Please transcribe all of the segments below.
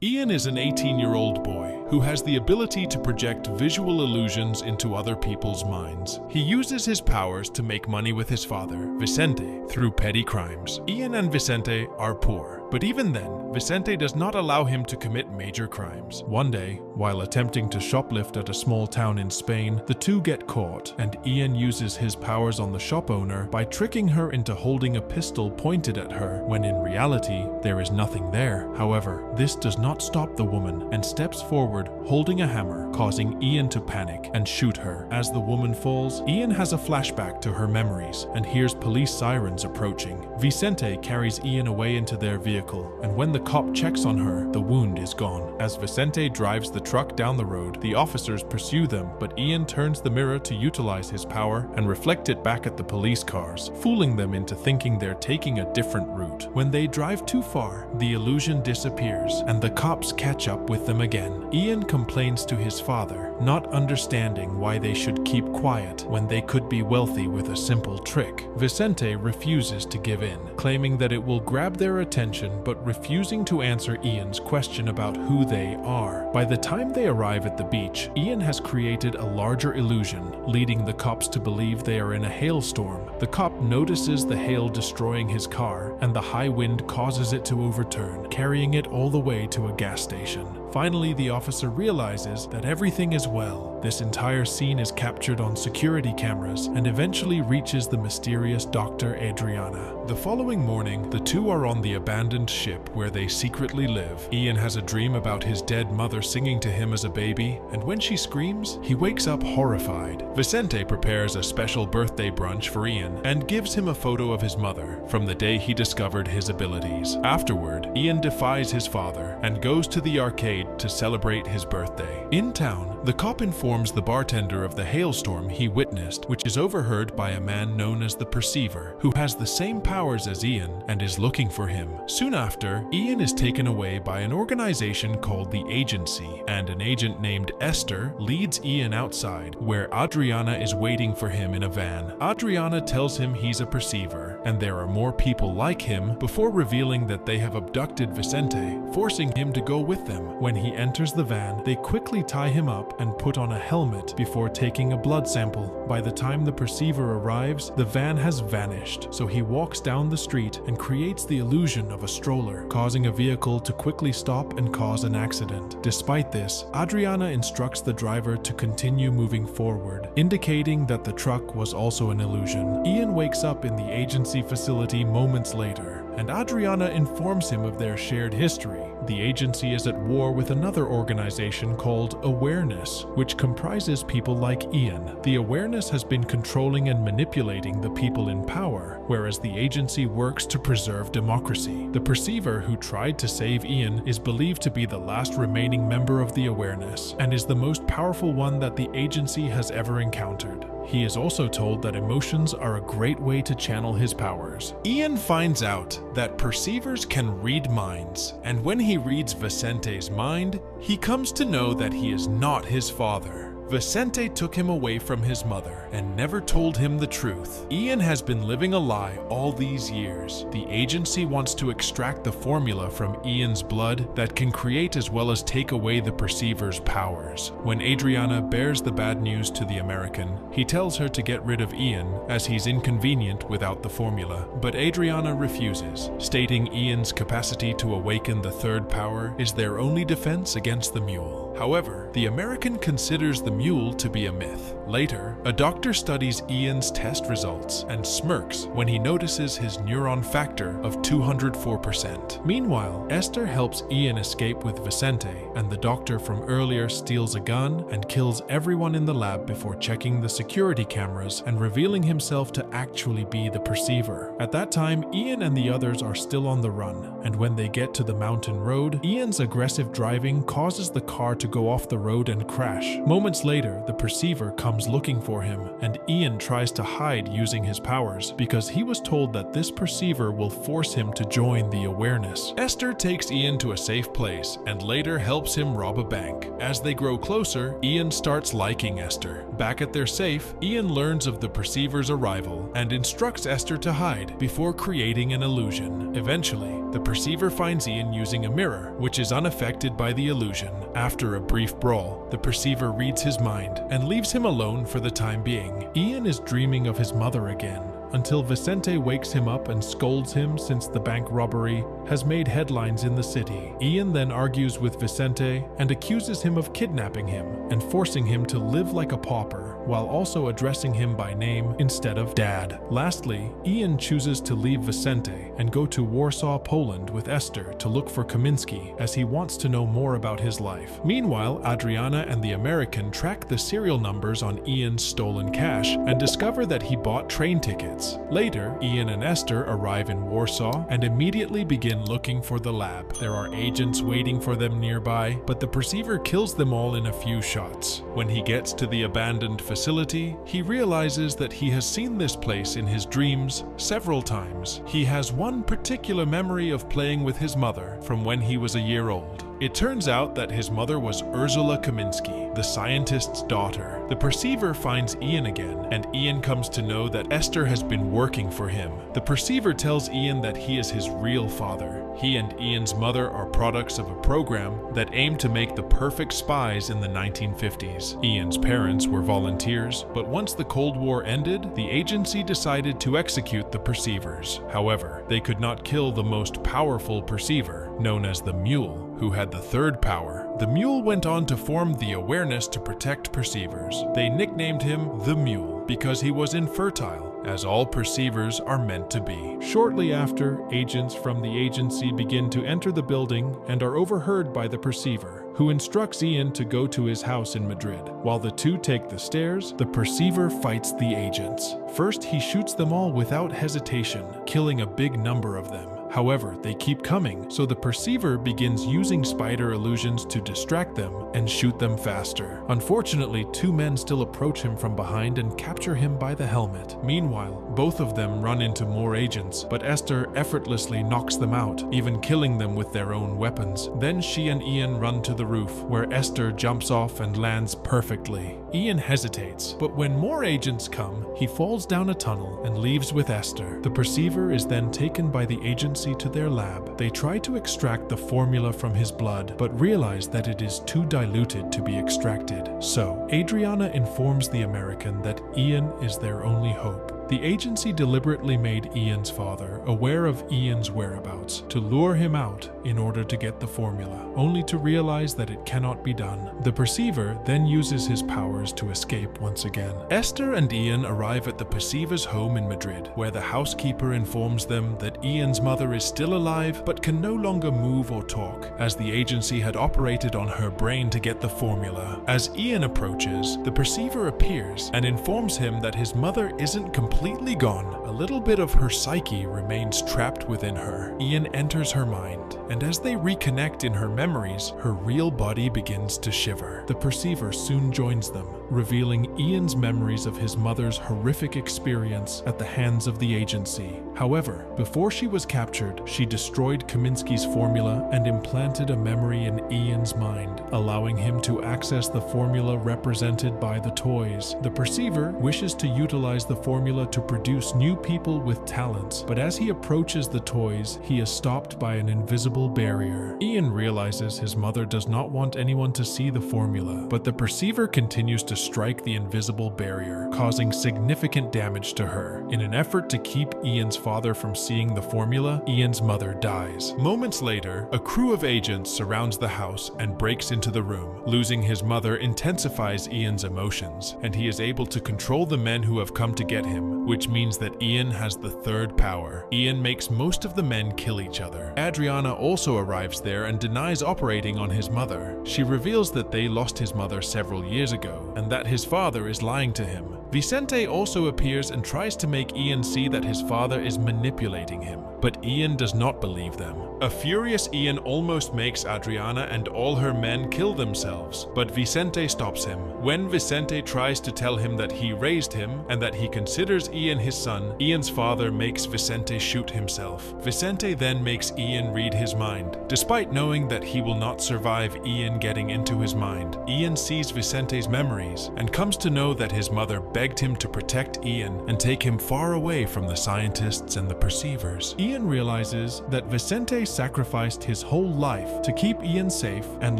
Ian is an 18-year-old boy who has the ability to project visual illusions into other people's minds. He uses his powers to make money with his father, Vicente, through petty crimes. Ian and Vicente are poor, but even then, Vicente does not allow him to commit major crimes. One day, while attempting to shoplift at a small town in Spain, the two get caught, and Ian uses his powers on the shop owner by tricking her into holding a pistol pointed at her, when in reality, there is nothing there. However, this does not stop the woman and steps forward holding a hammer, causing Ian to panic and shoot her. As the woman falls, Ian has a flashback to her memories and hears police sirens approaching. Vicente carries Ian away into their vehicle, and when the cop checks on her, the wound is gone. As Vicente drives the truck down the road, the officers pursue them, but Ian turns the mirror to utilize his power and reflect it back at the police cars, fooling them into thinking they're taking a different route. When they drive too far, the illusion disappears, and the cops catch up with them again. Ian complains to his father, not understanding why they should keep quiet when they could be wealthy with a simple trick. Vicente refuses to give in, claiming that it will grab their attention, but refusing to answer Ian's question about who they are. By the time they arrive at the beach, Ian has created a larger illusion, leading the cops to believe they are in a hailstorm. The cop notices the hail destroying his car, and the high wind causes it to overturn, carrying it all the way to a gas station. Finally, the officer realizes that everything is well. This entire scene is captured on security cameras and eventually reaches the mysterious Dr. Adriana. The following morning, the two are on the abandoned ship where they secretly live. Ian has a dream about his dead mother singing to him as a baby, and when she screams, he wakes up horrified. Vicente prepares a special birthday brunch for Ian and gives him a photo of his mother from the day he discovered his abilities. Afterward, Ian defies his father and goes to the arcade to celebrate his birthday. In town, the cop informs the bartender of the hailstorm he witnessed, which is overheard by a man known as the Perceiver, who has the same powers as Ian and is looking for him. Soon after, Ian is taken away by an organization called the Agency, and an agent named Esther leads Ian outside, where Adriana is waiting for him in a van. Adriana tells him he's a Perceiver, and there are more people like him, before revealing that they have abducted Vicente, forcing him to go with them. When he enters the van, they quickly tie him up and put on a helmet before taking a blood sample. By the time the Perceiver arrives, the van has vanished, so he walks down the street and creates the illusion of a stroller, causing a vehicle to quickly stop and cause an accident. Despite this, Adriana instructs the driver to continue moving forward, indicating that the truck was also an illusion. Ian wakes up in the agency facility moments later, and Adriana informs him of their shared history. The agency is at war with another organization called Awareness, which comprises people like Ian. The Awareness has been controlling and manipulating the people in power, whereas the agency works to preserve democracy. The Perceiver, who tried to save Ian, is believed to be the last remaining member of the Awareness, and is the most powerful one that the agency has ever encountered. He is also told that emotions are a great way to channel his powers. Ian finds out that Perceivers can read minds, and when he reads Vicente's mind, he comes to know that he is not his father. Vicente took him away from his mother and never told him the truth. Ian has been living a lie all these years. The agency wants to extract the formula from Ian's blood that can create as well as take away the Perceiver's powers. When Adriana bears the bad news to the American, he tells her to get rid of Ian as he's inconvenient without the formula, but Adriana refuses, stating Ian's capacity to awaken the third power is their only defense against the mule. However, the American considers the mule to be a myth. Later, a doctor studies Ian's test results and smirks when he notices his neuron factor of 204%. Meanwhile, Esther helps Ian escape with Vicente, and the doctor from earlier steals a gun and kills everyone in the lab before checking the security cameras and revealing himself to actually be the Perceiver. At that time, Ian and the others are still on the run, and when they get to the mountain road, Ian's aggressive driving causes the car to to go off the road and crash. Moments later, the perceiver comes looking for him, and Ian tries to hide using his powers because he was told that this perceiver will force him to join the awareness. Esther takes Ian to a safe place and later helps him rob a bank. As they grow closer, Ian starts liking Esther. Back at their safe, Ian learns of the perceiver's arrival and instructs Esther to hide before creating an illusion. Eventually, the perceiver finds Ian using a mirror, which is unaffected by the illusion. After a brief brawl, the perceiver reads his mind and leaves him alone for the time being. Ian is dreaming of his mother again, until Vicente wakes him up and scolds him since the bank robbery has made headlines in the city. Ian then argues with Vicente and accuses him of kidnapping him and forcing him to live like a pauper, while also addressing him by name instead of Dad. Lastly, Ian chooses to leave Vicente and go to Warsaw, Poland with Esther to look for Kaminsky, as he wants to know more about his life. Meanwhile, Adriana and the American track the serial numbers on Ian's stolen cash and discover that he bought train tickets. Later, Ian and Esther arrive in Warsaw and immediately begin looking for the lab. There are agents waiting for them nearby, but the perceiver kills them all in a few shots. When he gets to the abandoned facility, he realizes that he has seen this place in his dreams several times. He has one particular memory of playing with his mother from when he was a year old. It turns out that his mother was Ursula Kaminsky, the scientist's daughter. The perceiver finds Ian again, and Ian comes to know that Esther has been working for him. The perceiver tells Ian that he is his real father. He and Ian's mother are products of a program that aimed to make the perfect spies in the 1950s. Ian's parents were volunteers, but once the Cold War ended, the agency decided to execute the perceivers. However, they could not kill the most powerful perceiver, known as the Mule, who had the third power. The Mule went on to form the Awareness to protect perceivers. They nicknamed him the Mule because he was infertile, as all perceivers are meant to be. Shortly after, agents from the agency begin to enter the building and are overheard by the perceiver, who instructs Ian to go to his house in Madrid. While the two take the stairs, the perceiver fights the agents. First, he shoots them all without hesitation, killing a big number of them. However, they keep coming, so the perceiver begins using spider illusions to distract them and shoot them faster. Unfortunately, two men still approach him from behind and capture him by the helmet. Meanwhile, both of them run into more agents, but Esther effortlessly knocks them out, even killing them with their own weapons. Then she and Ian run to the roof, where Esther jumps off and lands perfectly. Ian hesitates, but when more agents come, he falls down a tunnel and leaves with Esther. The perceiver is then taken by the agency to their lab. They try to extract the formula from his blood, but realize that it is too diluted to be extracted. So, Adriana informs the American that Ian is their only hope. The agency deliberately made Ian's father aware of Ian's whereabouts to lure him out in order to get the formula, only to realize that it cannot be done. The perceiver then uses his powers to escape once again. Esther and Ian arrive at the perceiver's home in Madrid, where the housekeeper informs them that Ian's mother is still alive but can no longer move or talk, as the agency had operated on her brain to get the formula. As Ian approaches, the perceiver appears and informs him that his mother isn't completely gone. A little bit of her psyche remains trapped within her. Ian enters her mind, and as they reconnect in her memories, her real body begins to shiver. The perceiver soon joins them, revealing Ian's memories of his mother's horrific experience at the hands of the agency. However, before she was captured, she destroyed Kaminsky's formula and implanted a memory in Ian's mind, allowing him to access the formula represented by the toys. The perceiver wishes to utilize the formula to produce new people with talents, but as he approaches the toys, he is stopped by an invisible barrier. Ian realizes his mother does not want anyone to see the formula, but the perceiver continues to strike the invisible barrier, causing significant damage to her. In an effort to keep Ian's father from seeing the formula, Ian's mother dies. Moments later, a crew of agents surrounds the house and breaks into the room. Losing his mother intensifies Ian's emotions, and he is able to control the men who have come to get him, which means that Ian has the third power. Ian makes most of the men kill each other. Adriana also arrives there and denies operating on his mother. She reveals that they lost his mother several years ago, and that his father is lying to him. Vicente also appears and tries to make Ian see that his father is manipulating him. but Ian does not believe them. A furious Ian almost makes Adriana and all her men kill themselves, but Vicente stops him. When Vicente tries to tell him that he raised him and that he considers Ian his son, Ian's father makes Vicente shoot himself. Vicente then makes Ian read his mind. Despite knowing that he will not survive Ian getting into his mind, Ian sees Vicente's memories and comes to know that his mother begged him to protect Ian and take him far away from the scientists and the perceivers. Ian realizes that Vicente sacrificed his whole life to keep Ian safe and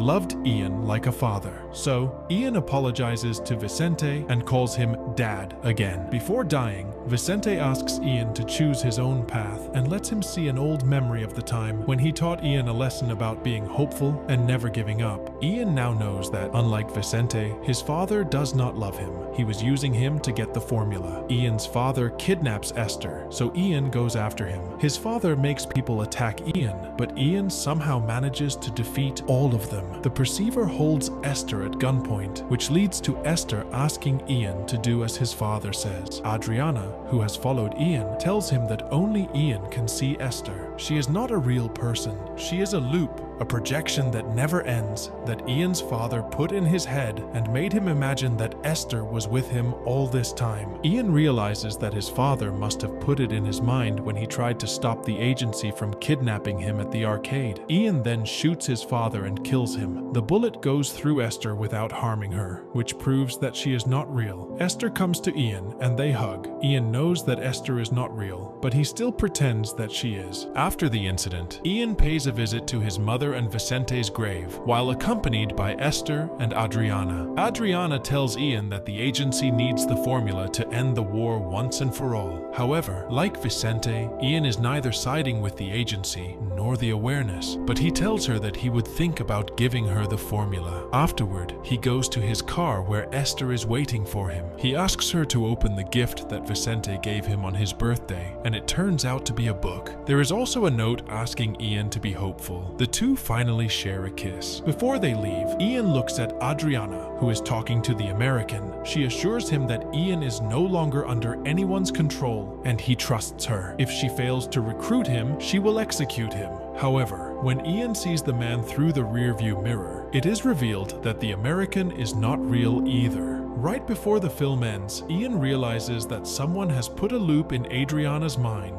loved Ian like a father. So, Ian apologizes to Vicente and calls him Dad again. Before dying, Vicente asks Ian to choose his own path and lets him see an old memory of the time when he taught Ian a lesson about being hopeful and never giving up. Ian now knows that, unlike Vicente, his father does not love him. He was using him to get the formula. Ian's father kidnaps Esther, so Ian goes after him. His father makes people attack Ian, but Ian somehow manages to defeat all of them. The perceiver holds Esther at gunpoint, which leads to Esther asking Ian to do as his father says. Adriana, who has followed Ian, tells him that only Ian can see Esther. She is not a real person. She is a loop, a projection that never ends, that Ian's father put in his head and made him imagine that Esther was with him all this time. Ian realizes that his father must have put it in his mind when he tried to stop the agency from kidnapping him at the arcade. Ian then shoots his father and kills him. The bullet goes through Esther without harming her, which proves that she is not real. Esther comes to Ian and they hug. Ian knows that Esther is not real, but he still pretends that she is. After the incident, Ian pays a visit to his mother and Vicente's grave, while accompanied by Esther and Adriana. Adriana tells Ian that the agency needs the formula to end the war once and for all. However, like Vicente, Ian is neither siding with the agency nor the awareness, but he tells her that he would think about giving her the formula. Afterward, he goes to his car where Esther is waiting for him. He asks her to open the gift that Vicente gave him on his birthday, and it turns out to be a book. There is also a note asking Ian to be hopeful. The two finally share a kiss. Before they leave, Ian looks at Adriana, who is talking to the American. She assures him that Ian is no longer under anyone's control, and he trusts her. If she fails to recruit him, she will execute him. However, when Ian sees the man through the rearview mirror, it is revealed that the American is not real either. Right before the film ends, Ian realizes that someone has put a loop in Adriana's mind